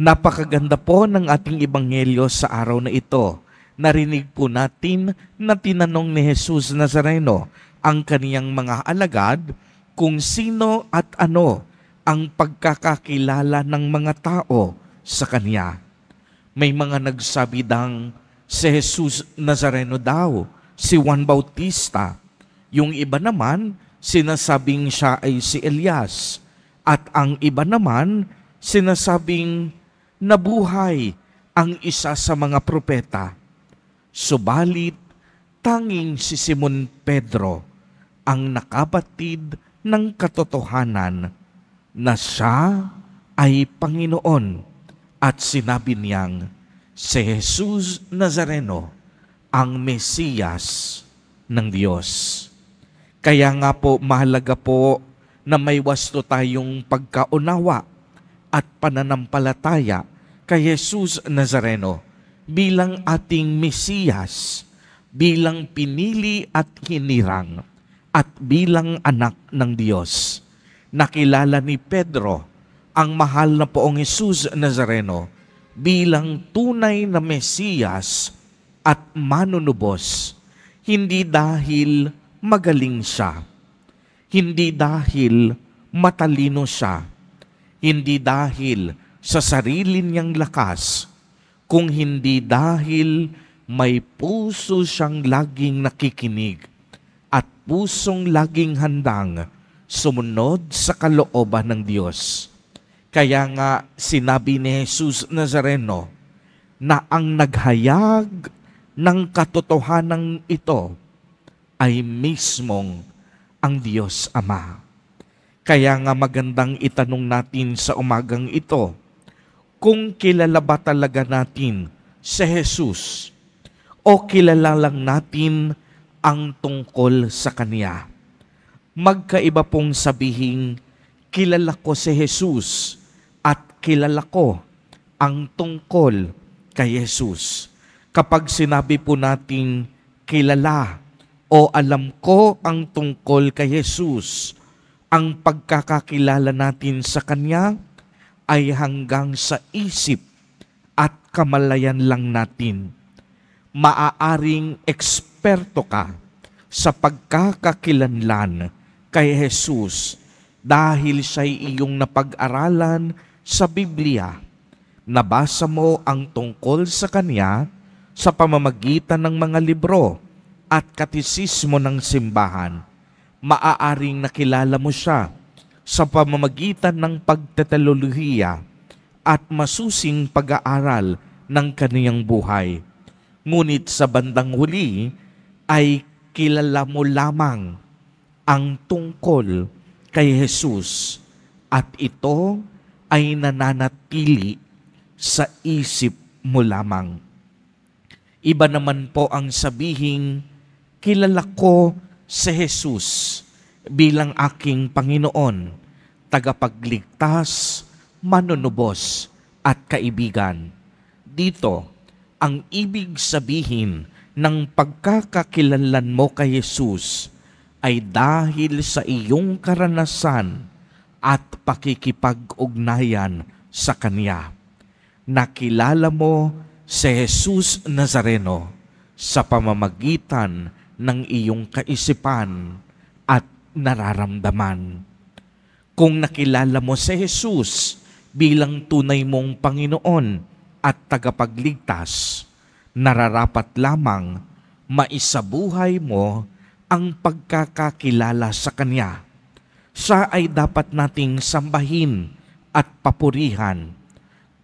Napakaganda po ng ating ebanghelyo sa araw na ito. Narinig po natin na tinanong ni Jesus Nazareno ang kaniyang mga alagad kung sino at ano ang pagkakakilala ng mga tao sa kanya. May mga nagsabi dang si Jesus Nazareno daw, si Juan Bautista. Yung iba naman, sinasabing siya ay si Elias. At ang iba naman, sinasabing nabuhay ang isa sa mga propeta. Subalit, tanging si Simon Pedro ang nakabatid ng katotohanan na siya ay Panginoon at sinabi niyang si Jesus Nazareno ang Mesiyas ng Diyos. Kaya nga po mahalaga po na may wasto tayong pagkaunawa at pananampalataya kay Jesus Nazareno bilang ating Mesiyas, bilang pinili at hinirang, at bilang anak ng Diyos. Nakilala ni Pedro ang mahal na poong Jesus Nazareno bilang tunay na Mesiyas at manunubos, hindi dahil magaling siya, hindi dahil matalino siya, hindi dahil sa sarili niyang lakas, kung hindi dahil may puso siyang laging nakikinig at pusong laging handang sumunod sa kalooban ng Diyos. Kaya nga sinabi ni Jesus Nazareno na ang naghayag ng katotohanan ito ay mismong ang Diyos Ama. Kaya nga magandang itanong natin sa umagang ito, kung kilala ba talaga natin si Jesus o kilala lang natin ang tungkol sa Kanya. Magkaiba pong sabihin, kilala ko si Jesus at kilala ko ang tungkol kay Jesus. Kapag sinabi po natin kilala o alam ko ang tungkol kay Jesus, ang pagkakakilala natin sa Kanya ay hanggang sa isip at kamalayan lang natin. Maaaring eksperto ka sa pagkakakilanlan kay Jesus dahil siya'y iyong napag-aralan sa Biblia. Nabasa mo ang tungkol sa Kanya sa pamamagitan ng mga libro at katisismo ng simbahan. Maaaring nakilala mo siya sa pamamagitan ng pagteteolohiya at masusing pag-aaral ng kaniyang buhay. Ngunit sa bandang huli ay kilala mo lamang ang tungkol kay Jesus at ito ay nananatili sa isip mo lamang. Iba naman po ang sabihing kilala ko si Jesus bilang aking Panginoon, tagapagligtas, manunubos at kaibigan. Dito, ang ibig sabihin ng pagkakakilanlan mo kay Jesus ay dahil sa iyong karanasan at pakikipag-ugnayan sa Kanya. Nakilala mo si Jesus Nazareno sa pamamagitan ng iyong kaisipan at nararamdaman. Kung nakilala mo si Jesus bilang tunay mong Panginoon at tagapagligtas, nararapat lamang maisabuhay mo ang pagkakakilala sa Kanya. Siya ay dapat nating sambahin at papurihan.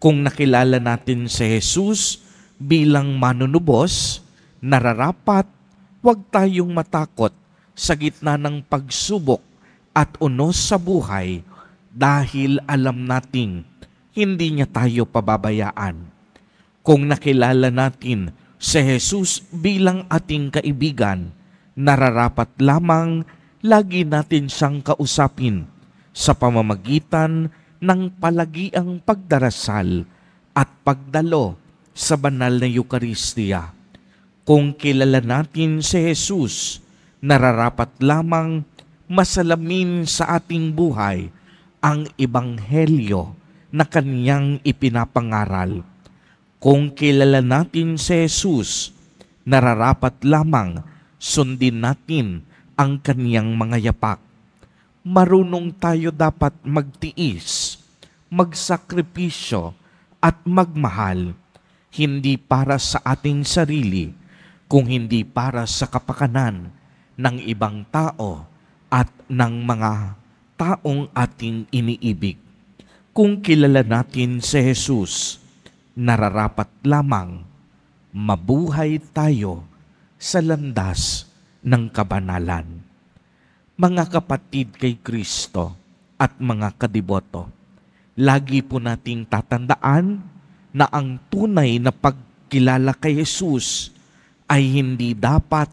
Kung nakilala natin si Jesus bilang manunubos, nararapat huwag tayong matakot sa gitna ng pagsubok at unos sa buhay dahil alam nating hindi niya tayo pababayaan. Kung nakilala natin si Jesus bilang ating kaibigan, nararapat lamang lagi natin siyang kausapin sa pamamagitan ng palagiang pagdarasal at pagdalo sa banal na Eucharistia. Kung kilala natin si Jesus, nararapat lamang masalamin sa ating buhay ang Ebanghelyo na kaniyang ipinapangaral. Kung kilala natin si Jesus, nararapat lamang sundin natin ang kaniyang mga yapak. Marunong tayo dapat magtiis, magsakripisyo at magmahal, hindi para sa ating sarili, kung hindi para sa kapakanan ng ibang tao at ng mga taong ating iniibig. Kung kilala natin si Jesus, nararapat lamang mabuhay tayo sa landas ng kabanalan. Mga kapatid kay Kristo at mga kadiboto, lagi po nating tatandaan na ang tunay na pagkilala kay Jesus ay hindi dapat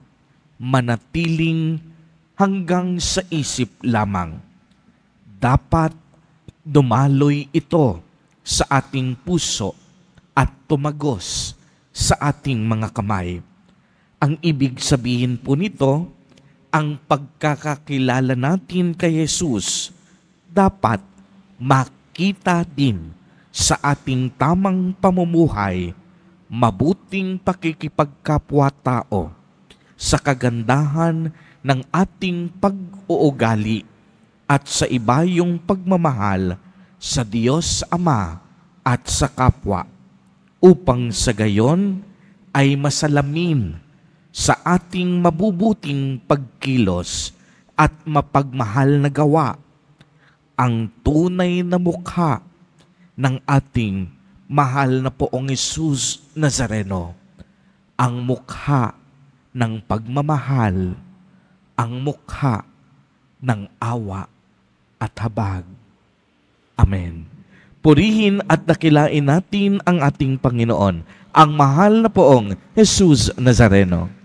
manatiling hanggang sa isip lamang. Dapat dumaloy ito sa ating puso at tumagos sa ating mga kamay. Ang ibig sabihin po nito, ang pagkakakilala natin kay Jesus dapat makita din sa ating tamang pamumuhay, mabuting pakikipagkapwa-tao, sa kagandahan ng ating pag-uugali at sa ibayong pagmamahal sa Diyos Ama at sa kapwa, upang sa gayon ay masalamin sa ating mabubuting pagkilos at mapagmahal na gawa ang tunay na mukha ng ating mahal na Poong Jesus Nazareno, ang mukha ng pagmamahal, ang mukha ng awa at habag. Amen. Purihin at dakilain natin ang ating Panginoon, ang mahal na Poong Jesus Nazareno.